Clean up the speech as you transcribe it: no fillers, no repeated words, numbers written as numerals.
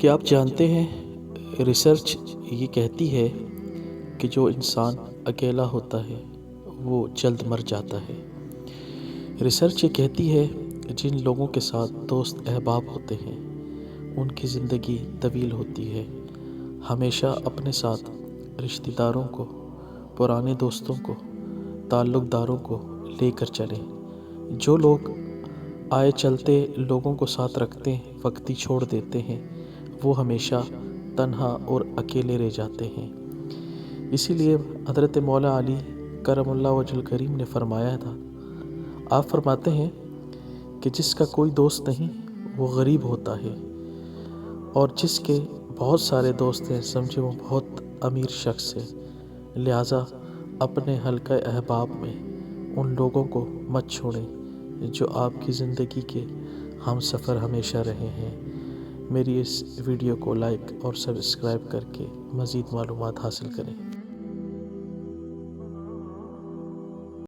کیا آپ جانتے ہیں ریسرچ یہ کہتی ہے کہ جو انسان اکیلا ہوتا ہے وہ جلد مر جاتا ہے۔ ریسرچ یہ کہتی ہے کہ جن لوگوں کے ساتھ دوست احباب ہوتے ہیں ان کی زندگی طویل ہوتی ہے۔ ہمیشہ اپنے ساتھ رشتہ داروں کو، پرانے دوستوں کو، تعلق داروں کو لے کر چلیں۔ جو لوگ آئے چلتے لوگوں کو ساتھ رکھتے ہیں، وقتی چھوڑ دیتے ہیں، وہ ہمیشہ تنہا اور اکیلے رہ جاتے ہیں۔ اسی لیے حضرت مولا علی کرم اللہ وجہ الکریم نے فرمایا تھا، آپ فرماتے ہیں کہ جس کا کوئی دوست نہیں وہ غریب ہوتا ہے، اور جس کے بہت سارے دوست ہیں سمجھے وہ بہت امیر شخص ہے۔ لہٰذا اپنے حلقہ احباب میں ان لوگوں کو مت چھوڑیں جو آپ کی زندگی کے ہم سفر ہمیشہ رہے ہیں۔ میری اس ویڈیو کو لائک اور سبسکرائب کر کے مزید معلومات حاصل کریں۔